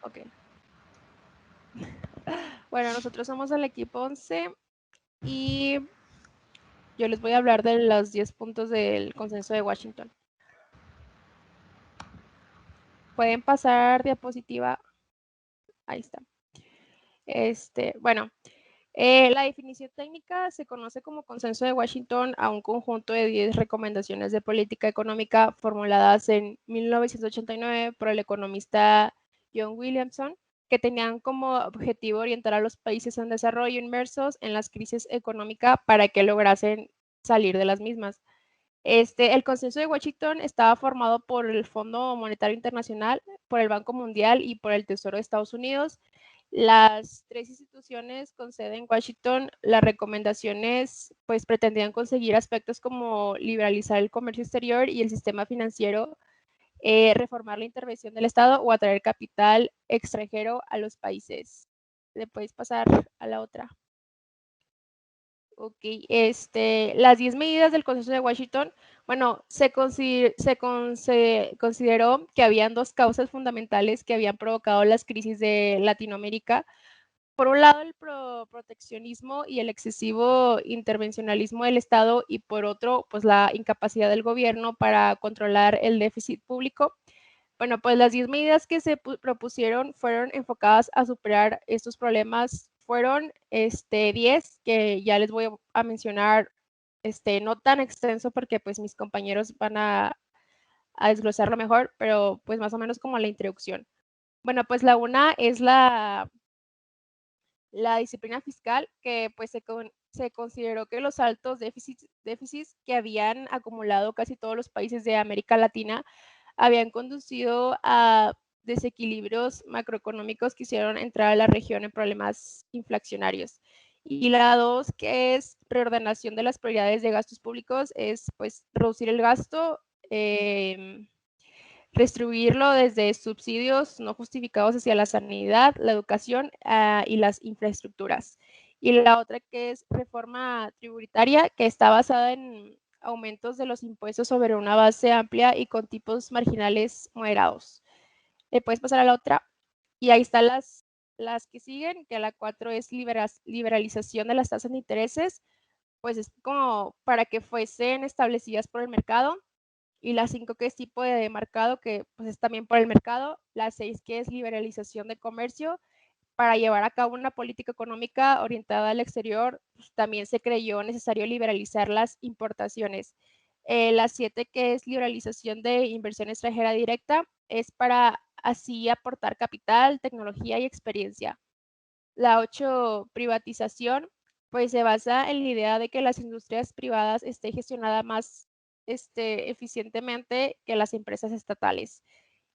Ok. Bueno, nosotros somos el equipo 11 y yo les voy a hablar de los 10 puntos del consenso de Washington. Pueden pasar diapositiva. Ahí está. Bueno, la definición técnica se conoce como consenso de Washington a un conjunto de 10 recomendaciones de política económica formuladas en 1989 por el economista John Williamson, que tenían como objetivo orientar a los países en desarrollo inmersos en las crisis económicas para que lograsen salir de las mismas. El consenso de Washington estaba formado por el Fondo Monetario Internacional, por el Banco Mundial y por el Tesoro de Estados Unidos. Las tres instituciones con sede en Washington, las recomendaciones pues pretendían conseguir aspectos como liberalizar el comercio exterior y el sistema financiero, reformar la intervención del Estado o atraer capital extranjero a los países. ¿Le puedes pasar a la otra? Ok, las 10 medidas del Consenso de Washington, bueno, se consideró que habían dos causas fundamentales que habían provocado las crisis de Latinoamérica. Por un lado, el proteccionismo y el excesivo intervencionalismo del Estado, y por otro, pues la incapacidad del gobierno para controlar el déficit público. Bueno, pues las 10 medidas que se propusieron fueron enfocadas a superar estos problemas. Fueron 10 que ya les voy a mencionar, no tan extenso porque pues mis compañeros van a desglosarlo mejor, pero pues más o menos como la introducción. Bueno, pues la una es la disciplina fiscal, que pues se consideró que los altos déficits que habían acumulado casi todos los países de América Latina habían conducido a desequilibrios macroeconómicos que hicieron entrar a la región en problemas inflacionarios. Y la dos, que es reordenación de las prioridades de gastos públicos, es pues reducir el gasto, distribuirlo desde subsidios no justificados hacia la sanidad, la educación y las infraestructuras. Y la otra, que es reforma tributaria, que está basada en aumentos de los impuestos sobre una base amplia y con tipos marginales moderados. Le puedes pasar a la otra. Y ahí están las que siguen, que la 4 es liberalización de las tasas de intereses, pues es como para que fuesen establecidas por el mercado. Y la 5, que es tipo de mercado, que pues es también por el mercado. La 6, que es liberalización de comercio. Para llevar a cabo una política económica orientada al exterior, pues, también se creyó necesario liberalizar las importaciones. La 7, que es liberalización de inversión extranjera directa, es para así aportar capital, tecnología y experiencia. La 8, privatización, pues se basa en la idea de que las industrias privadas estén gestionadas más eficientemente que las empresas estatales.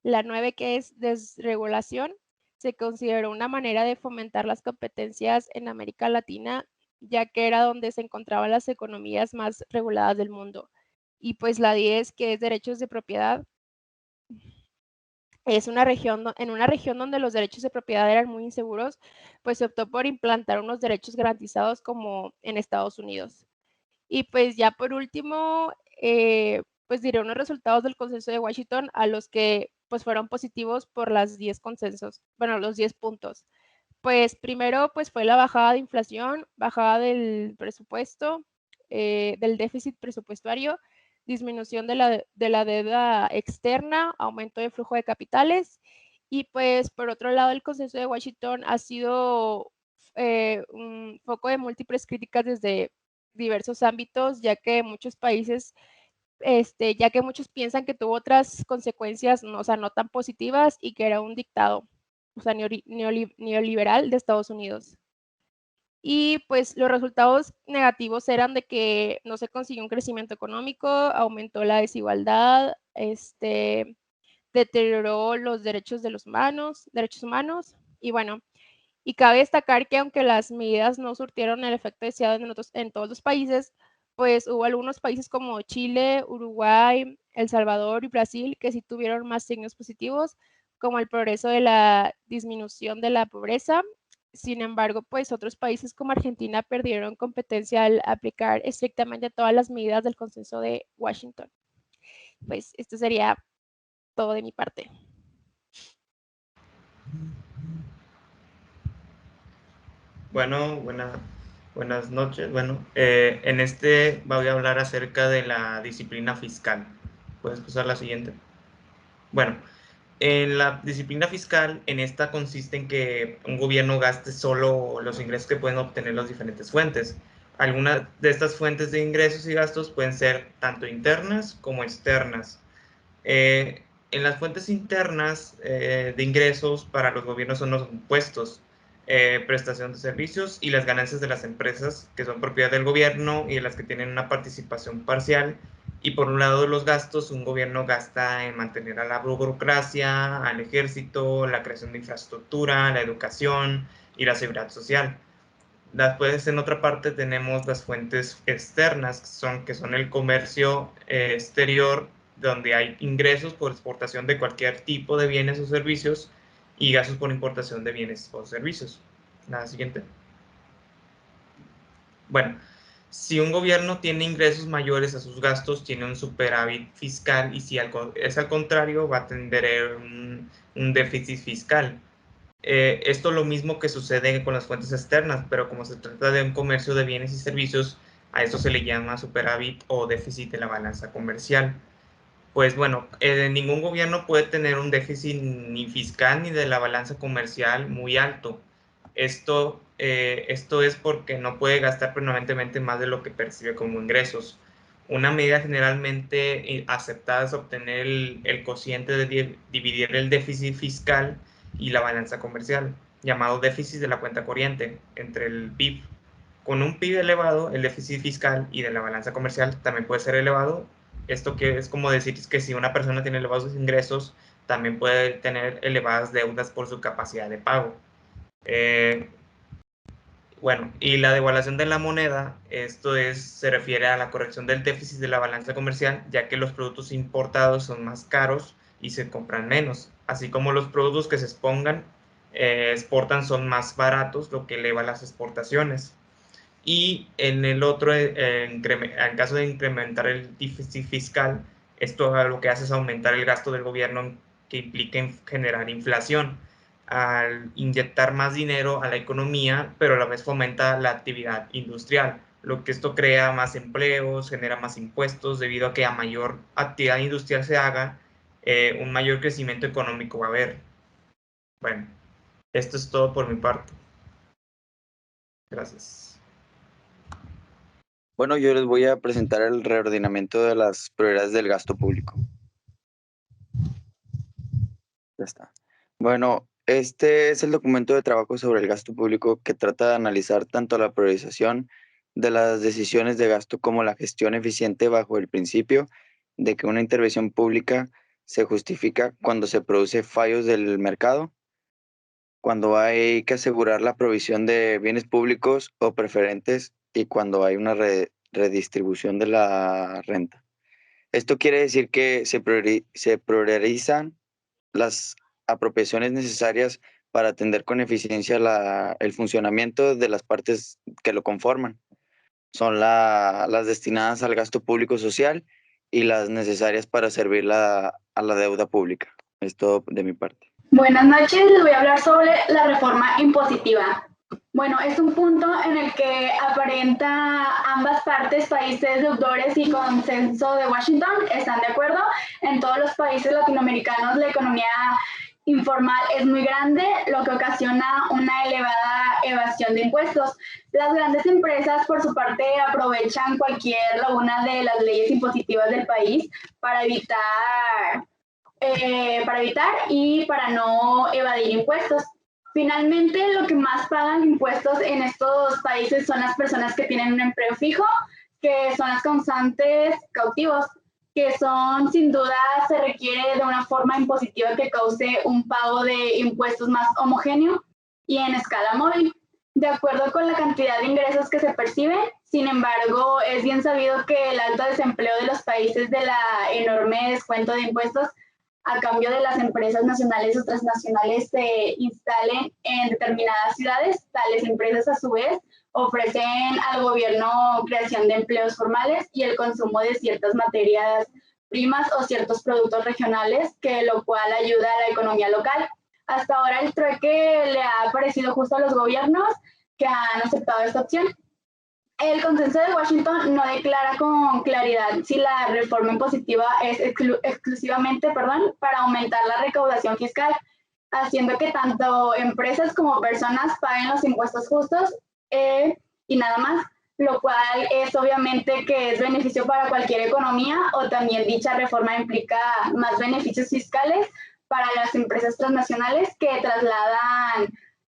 La 9, que es desregulación, se consideró una manera de fomentar las competencias en América Latina, ya que era donde se encontraban las economías más reguladas del mundo. Y pues la 10, que es derechos de propiedad, es en una región donde los derechos de propiedad eran muy inseguros, pues se optó por implantar unos derechos garantizados como en Estados Unidos. Y pues ya por último, pues diré unos resultados del consenso de Washington a los que pues fueron positivos por las 10 consensos, bueno, los 10 puntos. Pues primero pues fue la bajada de inflación, bajada del presupuesto, del déficit presupuestario, disminución de la deuda externa, aumento de flujo de capitales. Y pues por otro lado, el consenso de Washington ha sido un foco de múltiples críticas desde diversos ámbitos, ya que muchos países, ya que muchos piensan que tuvo otras consecuencias, no, o sea, no tan positivas, y que era un dictado, o sea, neoliberal de Estados Unidos. Y pues los resultados negativos eran de que no se consiguió un crecimiento económico, aumentó la desigualdad, deterioró los derechos humanos, y bueno, y cabe destacar que aunque las medidas no surtieron el efecto deseado en todos los países, pues hubo algunos países como Chile, Uruguay, El Salvador y Brasil que sí tuvieron más signos positivos, como el progreso de la disminución de la pobreza. Sin embargo, pues otros países como Argentina perdieron competencia al aplicar estrictamente todas las medidas del consenso de Washington. Pues esto sería todo de mi parte. Bueno, buenas noches. Bueno, en voy a hablar acerca de la disciplina fiscal. ¿Puedes pasar la siguiente? Bueno, en la disciplina fiscal, en esta consiste en que un gobierno gaste solo los ingresos que pueden obtener las diferentes fuentes. Algunas de estas fuentes de ingresos y gastos pueden ser tanto internas como externas. Eh, en las fuentes internas de ingresos para los gobiernos son los impuestos, prestación de servicios y las ganancias de las empresas que son propiedad del gobierno y de las que tienen una participación parcial. Y por un lado los gastos, un gobierno gasta en mantener a la burocracia, al ejército, la creación de infraestructura, la educación y la seguridad social. Después, en otra parte, tenemos las fuentes externas, que son el comercio exterior, donde hay ingresos por exportación de cualquier tipo de bienes o servicios y gastos por importación de bienes o servicios. La siguiente. Bueno, si un gobierno tiene ingresos mayores a sus gastos, tiene un superávit fiscal y si es al contrario, va a tener un déficit fiscal. Esto es lo mismo que sucede con las fuentes externas, pero como se trata de un comercio de bienes y servicios, a esto se le llama superávit o déficit de la balanza comercial. Pues bueno, ningún gobierno puede tener un déficit ni fiscal ni de la balanza comercial muy alto. Esto es porque no puede gastar permanentemente más de lo que percibe como ingresos. Una medida generalmente aceptada es obtener el cociente de dividir el déficit fiscal y la balanza comercial, llamado déficit de la cuenta corriente, entre el PIB. Con un PIB elevado, el déficit fiscal y de la balanza comercial también puede ser elevado. Esto que es como decir que si una persona tiene elevados ingresos, también puede tener elevadas deudas por su capacidad de pago. Eh, bueno, y la devaluación de la moneda, se refiere a la corrección del déficit de la balanza comercial, ya que los productos importados son más caros y se compran menos, así como los productos que se exportan son más baratos, lo que eleva las exportaciones. Y en el otro, en caso de incrementar el déficit fiscal, esto lo que hace es aumentar el gasto del gobierno que implica generar inflación, al inyectar más dinero a la economía, pero a la vez fomenta la actividad industrial, lo que esto crea más empleos, genera más impuestos, debido a que a mayor actividad industrial se haga, un mayor crecimiento económico va a haber. Bueno, esto es todo por mi parte. Gracias. Bueno, yo les voy a presentar el reordenamiento de las prioridades del gasto público. Ya está. Bueno, este es el documento de trabajo sobre el gasto público que trata de analizar tanto la priorización de las decisiones de gasto como la gestión eficiente bajo el principio de que una intervención pública se justifica cuando se produce fallos del mercado, cuando hay que asegurar la provisión de bienes públicos o preferentes y cuando hay una redistribución de la renta. Esto quiere decir que se priorizan las apropiaciones necesarias para atender con eficiencia el funcionamiento de las partes que lo conforman. Son las destinadas al gasto público social y las necesarias para servir a la deuda pública. Es todo de mi parte. Buenas noches, les voy a hablar sobre la reforma impositiva. Bueno, es un punto en el que aparenta ambas partes, países deudores y consenso de Washington, están de acuerdo. En todos los países latinoamericanos la economía informal es muy grande, lo que ocasiona una elevada evasión de impuestos. Las grandes empresas, por su parte, aprovechan cualquier laguna de las leyes impositivas del país para evitar y para no evadir impuestos. Finalmente, lo que más pagan impuestos en estos países son las personas que tienen un empleo fijo, que son las causantes cautivos, que son, sin duda, se requiere de una forma impositiva que cause un pago de impuestos más homogéneo y en escala móvil, de acuerdo con la cantidad de ingresos que se perciben. Sin embargo, es bien sabido que el alto desempleo de los países de la enorme descuento de impuestos a cambio de las empresas nacionales o transnacionales se instalen en determinadas ciudades. Tales empresas, a su vez, ofrecen al gobierno creación de empleos formales y el consumo de ciertas materias primas o ciertos productos regionales, que lo cual ayuda a la economía local. Hasta ahora el trueque le ha parecido justo a los gobiernos, que han aceptado esta opción. El consenso de Washington no declara con claridad si la reforma impositiva es exclusivamente para aumentar la recaudación fiscal, haciendo que tanto empresas como personas paguen los impuestos justos y nada más, lo cual es obviamente que es beneficio para cualquier economía, o también dicha reforma implica más beneficios fiscales para las empresas transnacionales que trasladan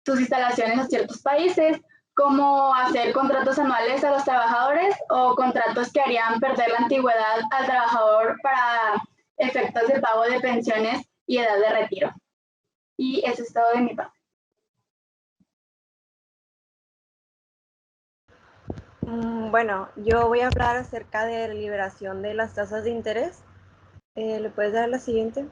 sus instalaciones a ciertos países, como hacer contratos anuales a los trabajadores o contratos que harían perder la antigüedad al trabajador para efectos de pago de pensiones y edad de retiro. Y eso es todo de mi parte. Bueno, yo voy a hablar acerca de la liberación de las tasas de interés. ¿Le puedes dar la siguiente?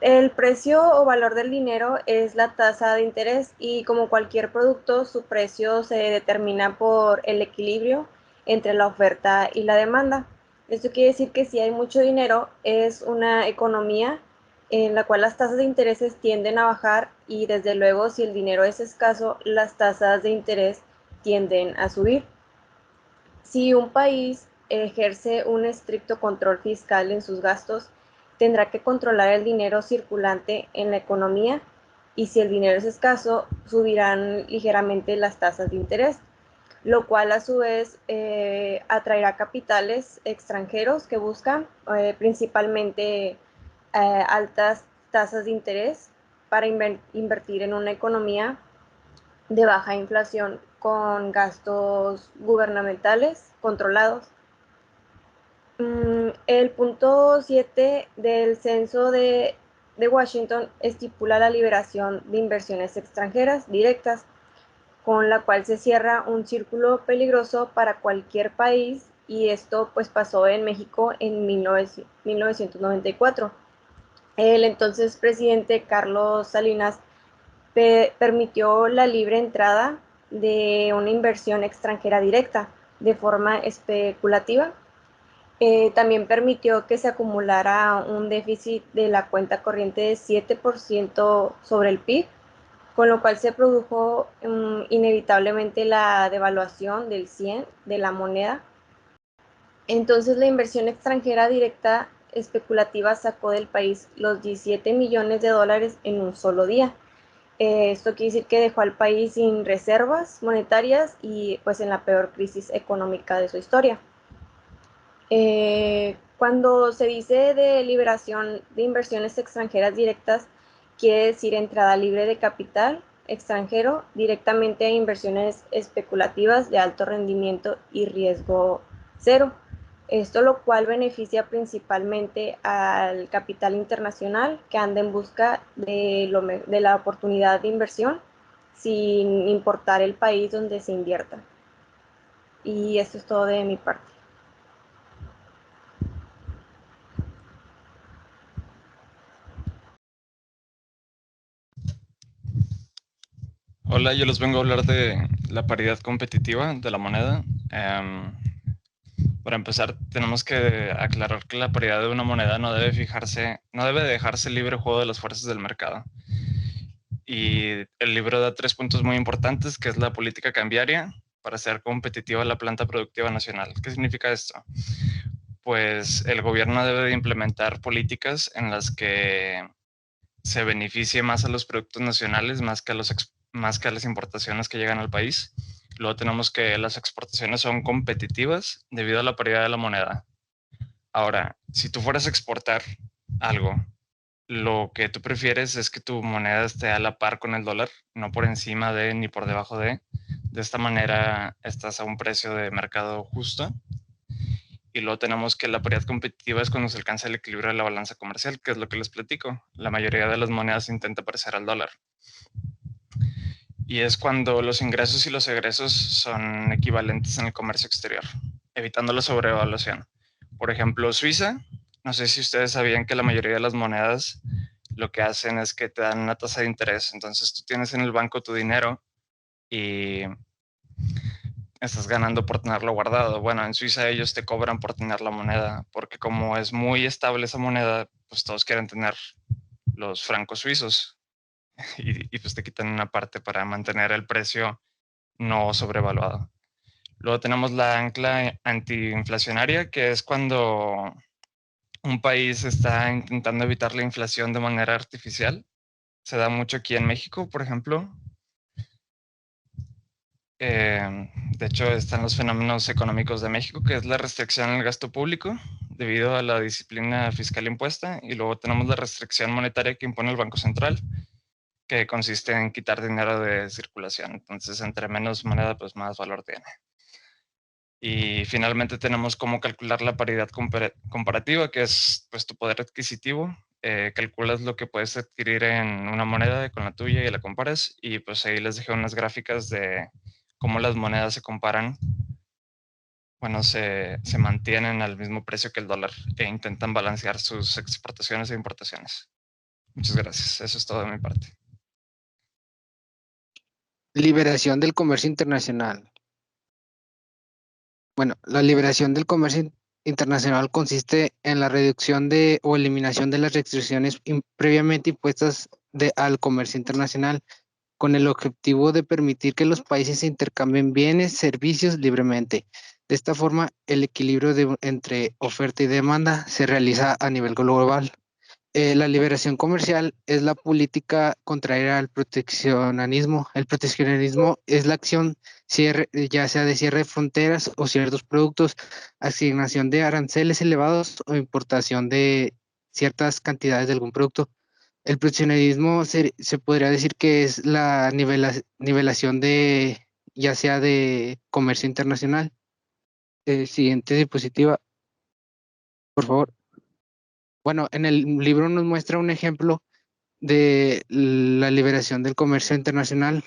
El precio o valor del dinero es la tasa de interés y como cualquier producto, su precio se determina por el equilibrio entre la oferta y la demanda. Esto quiere decir que si hay mucho dinero, es una economía en la cual las tasas de intereses tienden a bajar y desde luego si el dinero es escaso, las tasas de interés tienden a subir. Si un país ejerce un estricto control fiscal en sus gastos, tendrá que controlar el dinero circulante en la economía y si el dinero es escaso, subirán ligeramente las tasas de interés, lo cual a su vez atraerá capitales extranjeros que buscan principalmente altas tasas de interés para invertir en una economía de baja inflación con gastos gubernamentales controlados. El punto 7 del censo de Washington estipula la liberación de inversiones extranjeras directas, con la cual se cierra un círculo peligroso para cualquier país, y esto pues pasó en México en 1994. El entonces presidente Carlos Salinas permitió la libre entrada de una inversión extranjera directa de forma especulativa. También permitió que se acumulara un déficit de la cuenta corriente de 7% sobre el PIB, con lo cual se produjo inevitablemente la devaluación del 100 de la moneda. Entonces la inversión extranjera directa especulativa sacó del país los 17 millones de dólares en un solo día. Esto quiere decir que dejó al país sin reservas monetarias y pues en la peor crisis económica de su historia. Cuando se dice de liberación de inversiones extranjeras directas, quiere decir entrada libre de capital extranjero directamente a inversiones especulativas de alto rendimiento y riesgo cero. Esto lo cual beneficia principalmente al capital internacional que anda en busca de la oportunidad de inversión sin importar el país donde se invierta. Y esto es todo de mi parte. Hola, yo les vengo a hablar de la paridad competitiva de la moneda. Para empezar, tenemos que aclarar que la paridad de una moneda no debe dejarse libre juego de las fuerzas del mercado. Y el libro da 3 puntos muy importantes, que es la política cambiaria para hacer competitiva la planta productiva nacional. ¿Qué significa esto? Pues el gobierno debe de implementar políticas en las que se beneficie más a los productos nacionales más que a las importaciones que llegan al país. Luego tenemos que las exportaciones son competitivas debido a la paridad de la moneda. Ahora, si tú fueras a exportar algo, lo que tú prefieres es que tu moneda esté a la par con el dólar, no por encima de ni por debajo de. De esta manera estás a un precio de mercado justo. Y luego tenemos que la paridad competitiva es cuando se alcanza el equilibrio de la balanza comercial, que es lo que les platico. La mayoría de las monedas intenta parecer al dólar. Y es cuando los ingresos y los egresos son equivalentes en el comercio exterior, evitando la sobrevaluación. Por ejemplo, Suiza, no sé si ustedes sabían que la mayoría de las monedas lo que hacen es que te dan una tasa de interés. Entonces tú tienes en el banco tu dinero y estás ganando por tenerlo guardado. Bueno, en Suiza ellos te cobran por tener la moneda, porque como es muy estable esa moneda, pues todos quieren tener los francos suizos. y pues te quitan una parte para mantener el precio no sobrevaluado. Luego tenemos la ancla antiinflacionaria, que es cuando un país está intentando evitar la inflación de manera artificial. Se da mucho aquí en México, por ejemplo. De hecho, están los fenómenos económicos de México, que es la restricción al gasto público debido a la disciplina fiscal impuesta. Y luego tenemos la restricción monetaria que impone el Banco Central, que consiste en quitar dinero de circulación. Entonces, entre menos moneda, pues más valor tiene. Y finalmente tenemos cómo calcular la paridad comparativa, que es pues, tu poder adquisitivo. Calculas lo que puedes adquirir en una moneda con la tuya y la comparas. Y pues ahí les dejé unas gráficas de cómo las monedas se comparan. Bueno, se mantienen al mismo precio que el dólar e intentan balancear sus exportaciones e importaciones. Muchas gracias. Eso es todo de mi parte. Liberación del comercio internacional. Bueno, la liberación del comercio internacional consiste en la reducción de o eliminación de las restricciones previamente impuestas al comercio internacional, con el objetivo de permitir que los países intercambien bienes, servicios libremente. De esta forma, el equilibrio entre oferta y demanda se realiza a nivel global. La liberación comercial es la política contraria al proteccionismo. El proteccionismo es la acción ya sea de cierre de fronteras o ciertos productos, asignación de aranceles elevados o importación de ciertas cantidades de algún producto. El proteccionismo se podría decir que es la nivelación de ya sea de comercio internacional. Siguiente diapositiva, por favor. Bueno, en el libro nos muestra un ejemplo de la liberación del comercio internacional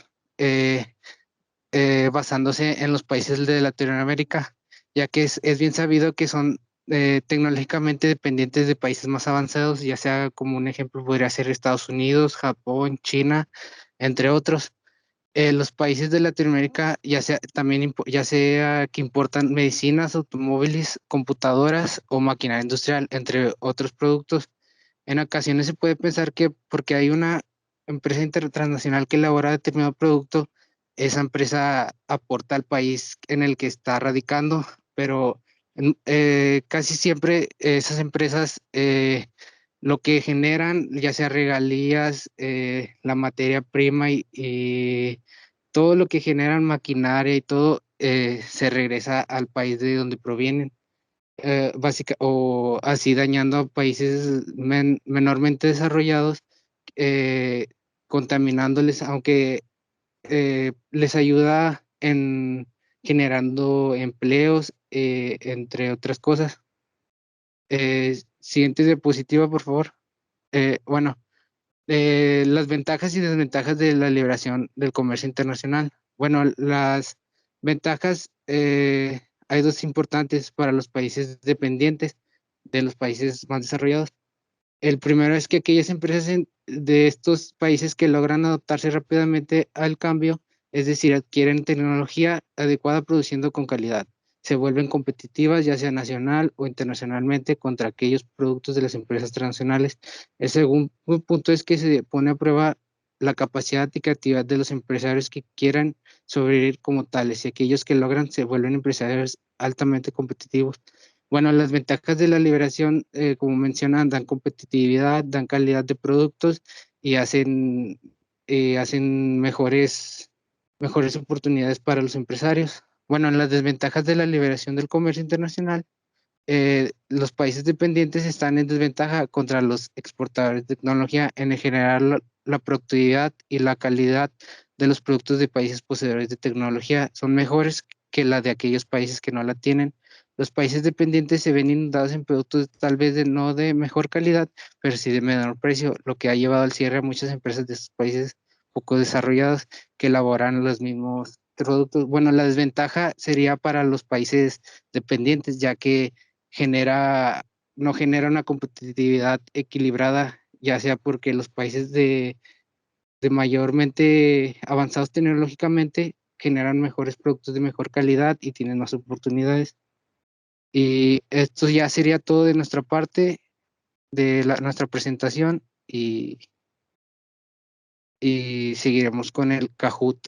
basándose en los países de Latinoamérica, ya que es bien sabido que son tecnológicamente dependientes de países más avanzados, ya sea como un ejemplo podría ser Estados Unidos, Japón, China, entre otros. Los países de Latinoamérica, ya sea que importan medicinas, automóviles, computadoras o maquinaria industrial, entre otros productos. En ocasiones se puede pensar que porque hay una empresa transnacional que elabora determinado producto, esa empresa aporta al país en el que está radicando, pero casi siempre esas empresas lo que generan, ya sea regalías, la materia prima y todo lo que generan maquinaria y todo se regresa al país de donde provienen o así dañando a países menormente desarrollados, eh, contaminándoles, aunque les ayuda en generando empleos, entre otras cosas. Siguiente diapositiva, por favor. Bueno, las ventajas y desventajas de la liberación del comercio internacional. Bueno, las ventajas, hay dos importantes para los países dependientes de los países más desarrollados. El primero es que aquellas empresas de estos países que logran adaptarse rápidamente al cambio, es decir, adquieren tecnología adecuada produciendo con calidad, se vuelven competitivas ya sea nacional o internacionalmente contra aquellos productos de las empresas transnacionales. El segundo punto es que se pone a prueba la capacidad y creatividad de los empresarios que quieran sobrevivir como tales y aquellos que logran se vuelven empresarios altamente competitivos. Bueno, las ventajas de la liberación, como mencionan, dan competitividad, dan calidad de productos y hacen mejores oportunidades para los empresarios. Bueno, en las desventajas de la liberación del comercio internacional, los países dependientes están en desventaja contra los exportadores de tecnología en generar la productividad y la calidad de los productos de países poseedores de tecnología son mejores que la de aquellos países que no la tienen. Los países dependientes se ven inundados en productos tal vez no de mejor calidad, pero sí de menor precio, lo que ha llevado al cierre a muchas empresas de estos países poco desarrollados que elaboran los mismos productos. Bueno, la desventaja sería para los países dependientes, ya que no genera una competitividad equilibrada, ya sea porque los países de mayormente avanzados tecnológicamente generan mejores productos de mejor calidad y tienen más oportunidades. Y esto ya sería todo de nuestra parte, de nuestra presentación y y seguiremos con el Kahoot